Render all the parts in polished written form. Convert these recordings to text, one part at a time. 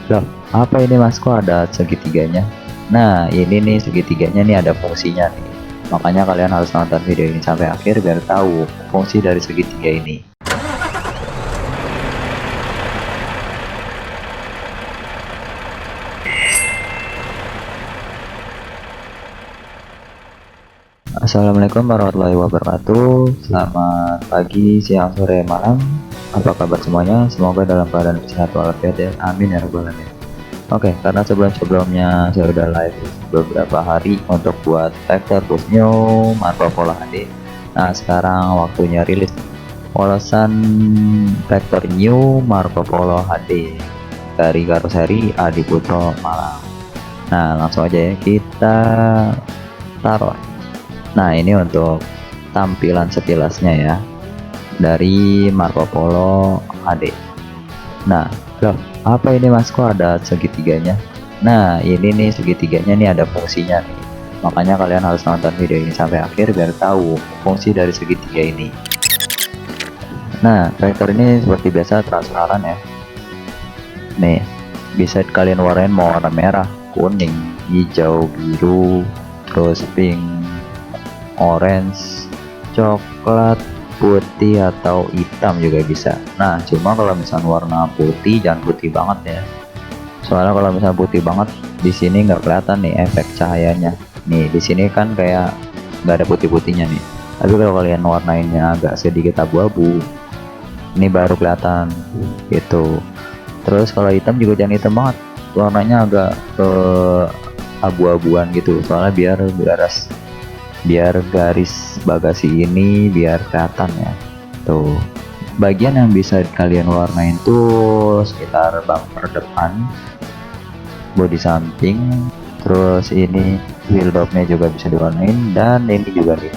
Loh, apa ini Mas, kok ada segitiganya? Nah, ini nih segitiganya nih ada fungsinya nih. Makanya kalian harus nonton video ini sampai akhir biar tahu fungsi dari segitiga ini. Assalamualaikum warahmatullahi wabarakatuh. Selamat pagi, siang, sore, malam. Apa kabar semuanya? Semoga dalam keadaan sehat walafiat ya. Amin ya rabbal alamin. Oke, karena sebelumnya saya udah live beberapa hari untuk buat vector boost new Marco Polo HD. Nah, sekarang waktunya rilis polosan vector new Marco Polo HD dari karoseri Adi Putro Malang. Nah, langsung aja ya kita taruh. Nah, ini untuk tampilan sekilasnya ya dari Marco Polo HD. Nah, loh, apa ini Mas, kok ada segitiganya? Nah, ini nih segitiganya nih ada fungsinya nih. Makanya kalian harus nonton video ini sampai akhir biar tahu fungsi dari segitiga ini. Nah, vektor ini seperti biasa transparan ya. Nih, bisa kalian warnain mau warna merah, kuning, hijau, biru, terus pink, orange, coklat, putih atau hitam juga bisa. Nah, cuma kalau misalnya warna putih jangan putih banget ya. Soalnya kalau misalnya putih banget di sini nggak kelihatan nih efek cahayanya. Nih di sini kan kayak nggak ada putih-putihnya nih. Tapi kalau kalian warnainnya agak sedikit abu-abu, ini baru kelihatan gitu. Terus kalau hitam juga jangan hitam banget, warnanya agak ke abu-abuan gitu. Soalnya biar garis bagasi ini biar kelihatan ya. Tuh. Bagian yang bisa kalian warnain tuh sekitar bumper depan, bodi samping, terus ini wheel dropnya juga bisa diwarnain, dan ini juga nih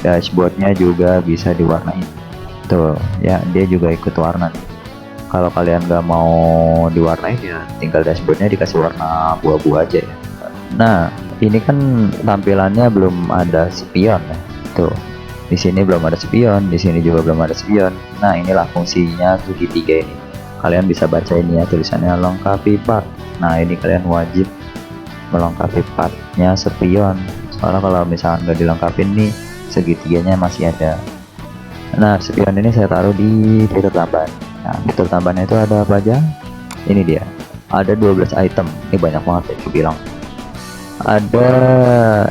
dashboardnya juga bisa diwarnain. Tuh ya, dia juga ikut warna nih. Kalau kalian nggak mau diwarnain ya tinggal dashboardnya dikasih warna abu-abu aja ya. Nah, ini kan tampilannya belum ada spion ya. Tuh, di sini belum ada spion, di sini juga belum ada spion. Nah, inilah fungsinya segitiga ini. Kalian bisa baca ini ya, tulisannya lengkapi part. Nah, ini kalian wajib melengkapi partnya spion. Soalnya kalau misalnya nggak dilengkapin nih, segitiganya masih ada. Nah, spion ini saya taruh di fitur tambahan. Nah, fitur tambahannya itu ada apa aja? Ini dia. Ada 12 item. Ini banyak banget ya, aku bilang. Ada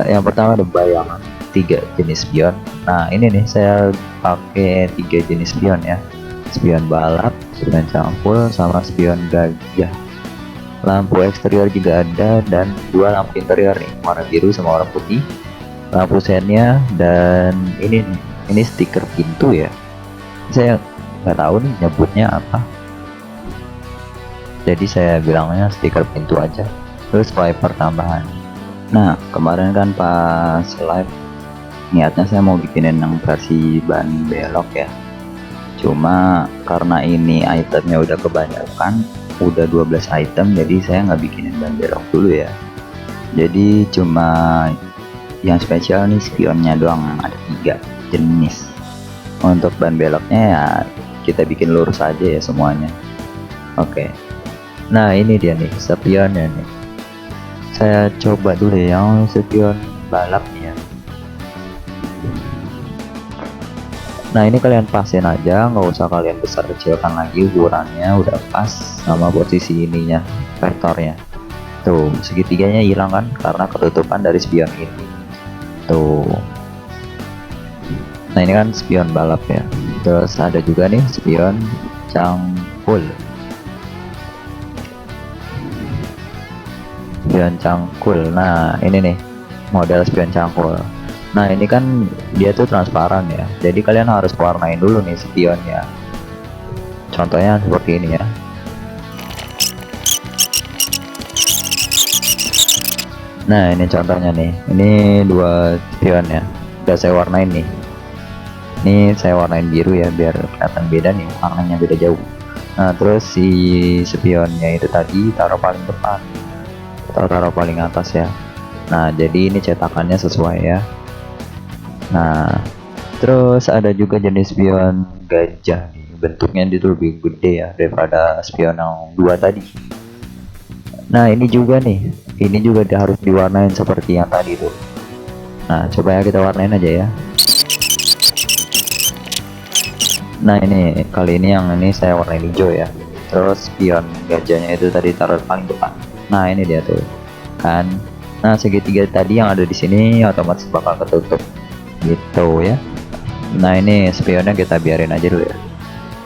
yang pertama ada bayangan 3 jenis spion. Nah, ini nih saya pakai 3 jenis spion ya. Spion balap, spion cangkul, sama spion gajah. Lampu eksterior juga ada, dan 2 lampu interior nih, warna biru sama warna putih. Lampu sennya, dan ini stiker pintu ya. Saya nggak tahu nih nyebutnya apa, jadi saya bilangnya stiker pintu aja. Terus wiper tambahan. Nah, kemarin kan pas live niatnya saya mau bikinin yang versi ban belok ya. Cuma karena ini itemnya udah kebanyakan, udah 12 item, jadi saya nggak bikinin ban belok dulu ya. Jadi cuma yang spesial nih spionnya doang, ada 3 jenis. Untuk ban beloknya ya kita bikin lurus aja ya semuanya. Oke. Nah, ini dia nih spionnya nih. Saya coba dulu ya yang spion balap nih ya. Nah, ini kalian pasin aja, nggak usah kalian besar kecilkan lagi, ukurannya udah pas sama posisi ininya, vektornya. Tuh, segitiganya hilang kan karena ketutupan dari spion ini. Tuh. Nah, ini kan spion balap ya. Terus ada juga nih spion cangkul. Spion cangkul. Nah, ini nih model spion cangkul. Nah, ini kan dia tuh transparan ya, jadi kalian harus warnain dulu nih spionnya. Contohnya seperti ini ya. Nah, ini contohnya nih, ini 2 spion ya, udah saya warnain nih. Ini saya warnain biru ya biar kelihatan beda nih, warnanya beda jauh. Nah, terus si spionnya itu tadi taruh paling depan atau taruh paling atas ya. Nah, jadi ini cetakannya sesuai ya. Nah, terus ada juga jenis spion gajah nih. Bentuknya itu lebih gede ya daripada spion yang 2 tadi. Nah ini juga nih, ini juga harus diwarnain seperti yang tadi tuh. Nah coba ya kita warnain aja ya. Nah ini kali ini yang ini saya warnain hijau ya. Terus spion gajahnya itu tadi taruh paling depan. Nah ini dia tuh kan. Nah segitiga tadi yang ada di sini otomatis bakal ketutup gitu ya. Nah ini spionnya kita biarin aja dulu ya,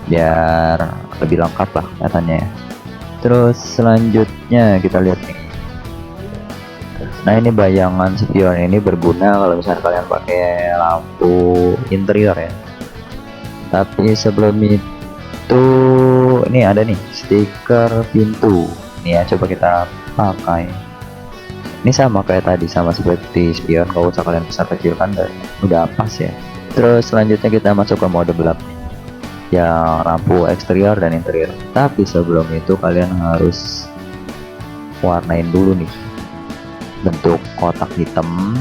biar lebih lengkap lah katanya ya. Terus selanjutnya kita lihat nih. Nah ini bayangan spion ini berguna kalau misalnya kalian pakai lampu interior ya. Tapi sebelum itu ini ada nih stiker pintu nih ya, coba kita pakai. Ini sama kayak tadi, sama seperti spion, gak usah kalian besar kecilkan dan udah pas ya. Terus selanjutnya kita masuk ke mode gelap nih, yang lampu eksterior dan interior. Tapi sebelum itu kalian harus warnain dulu nih bentuk kotak hitam,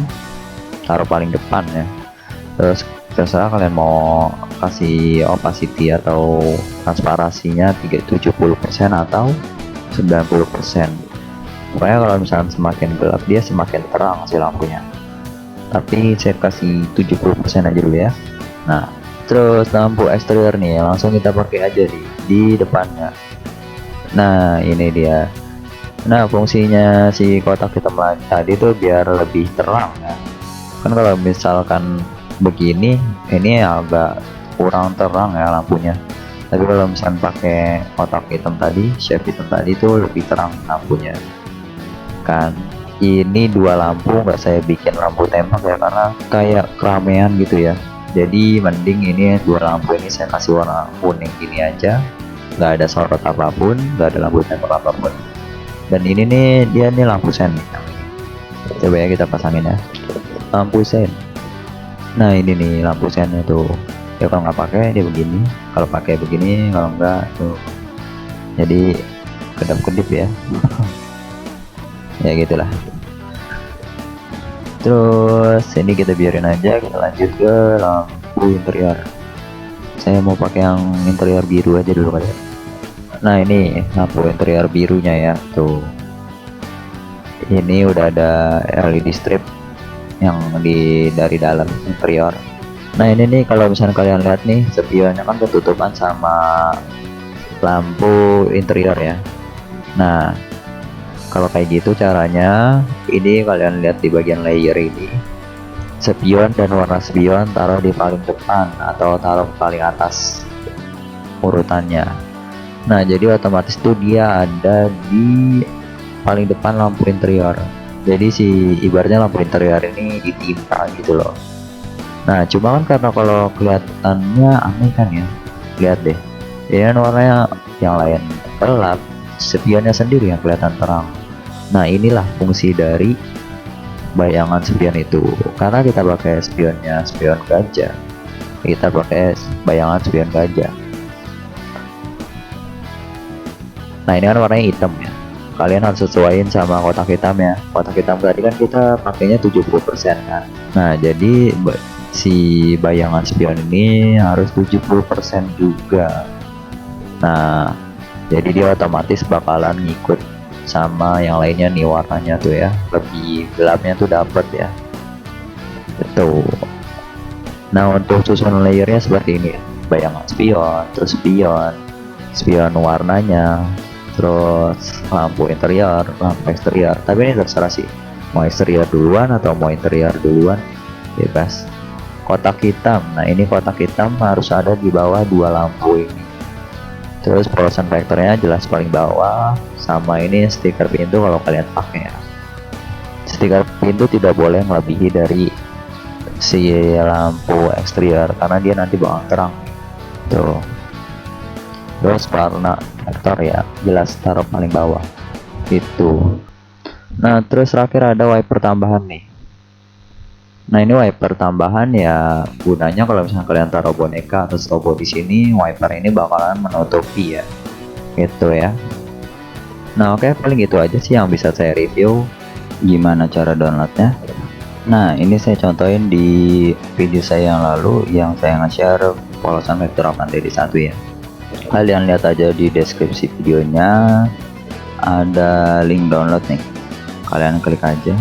taruh paling depan ya. Terus terserah kalian mau kasih opacity atau transparasinya 70% atau 90%. Pokoknya kalau misalnya semakin gelap dia semakin terang si lampunya, tapi saya kasih 70% aja dulu ya. Nah terus lampu eksterior nih langsung kita pakai aja di depannya. Nah ini dia. Nah fungsinya si kotak hitam tadi tuh biar lebih terang ya. Kan kalau misalkan begini ini agak kurang terang ya lampunya, tapi kalau misalkan pakai kotak hitam tadi, shape hitam tadi tuh lebih terang lampunya kan. Ini dua lampu nggak saya bikin lampu tembak ya, karena kayak keramaian gitu ya. Jadi mending ini dua lampu ini saya kasih warna kuning gini aja, nggak ada sorot apapun, nggak ada lampu tembak apapun. Dan ini nih dia nih lampu sen. Coba ya kita pasangin ya, lampu sen. Nah ini nih lampu sennya tuh ya, kalau nggak pakai dia begini, kalau pakai begini, kalau enggak tuh jadi kedap-kedip ya. Ya gitulah. Terus ini kita biarin aja, kita lanjut ke lampu interior. Saya mau pakai yang interior biru aja dulu kali ya. Nah ini lampu interior birunya ya tuh, ini udah ada LED strip yang dari dalam interior. Nah ini nih kalau misalnya kalian lihat nih, spionnya kan ketutupan sama lampu interior ya. Nah kalau kayak gitu caranya, ini kalian lihat di bagian layer ini, spion dan warna spion taruh di paling depan atau taruh paling atas urutannya. Nah jadi otomatis tuh dia ada di paling depan lampu interior. Jadi si ibaratnya lampu interior ini ditimpa gitu loh. Nah cuma kan karena kalau kelihatannya aneh kan ya, lihat deh, ini warnanya yang lain gelap, spionnya sendiri yang kelihatan terang. Nah inilah fungsi dari bayangan spion itu, karena kita pakai spionnya spion gajah, kita pakai bayangan spion gajah. Nah ini kan warnanya hitam ya, kalian harus sesuaiin sama kotak hitam ya. Kotak hitam tadi kan kita pakainya 70% kan. Nah jadi si bayangan spion ini harus 70% juga. Nah jadi dia otomatis bakalan ngikut sama yang lainnya nih warnanya tuh ya, lebih gelapnya tuh dapet ya, betul. Nah untuk susunan layernya seperti ini, bayangan spion, terus spion warnanya, terus lampu interior, lampu eksterior. Tapi ini terserah sih, mau eksterior duluan atau mau interior duluan, bebas. Kotak hitam, nah ini kotak hitam harus ada di bawah dua lampu ini. Terus polosan vektornya jelas paling bawah, sama ini stiker pintu kalau kalian pakai ya. Stiker pintu tidak boleh melebihi dari si lampu eksterior karena dia nanti bakal terang tuh. Terus warna vektor ya jelas taruh paling bawah itu. Nah terus terakhir ada wiper tambahan nih. Nah ini wiper tambahan ya, gunanya kalau misalnya kalian taruh boneka atau strobo di sini, wiper ini bakalan menutupi ya, gitu ya. Nah oke, paling gitu aja sih yang bisa saya review. Gimana cara downloadnya? Nah ini saya contohin di video saya yang lalu, yang saya nge-share polosan vektor Avante D1 ya. Kalian lihat aja di deskripsi videonya, ada link download nih, kalian klik aja.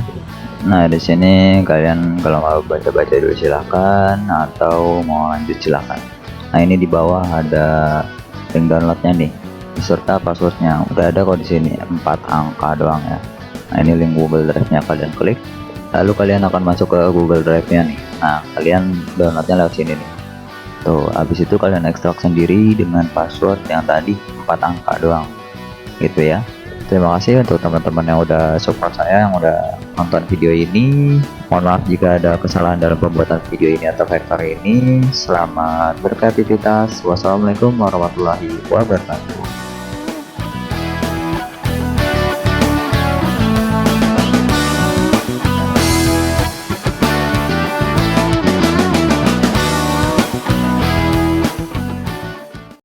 Nah di sini kalian kalau mau baca-baca dulu silahkan, atau mau lanjut silahkan. Nah ini di bawah ada link downloadnya nih beserta passwordnya, udah ada kok di sini 4 angka doang ya. Nah ini link Google Drive nya, kalian klik lalu kalian akan masuk ke Google Drive nya nih. Nah kalian downloadnya lewat sini nih tuh. Habis itu kalian ekstrak sendiri dengan password yang tadi 4 angka doang gitu ya. Terima kasih untuk teman-teman yang udah support saya, yang udah nonton video ini. Mohon maaf jika ada kesalahan dalam pembuatan video ini atau vektor ini. Selamat berkreativitas. Wassalamualaikum warahmatullahi wabarakatuh.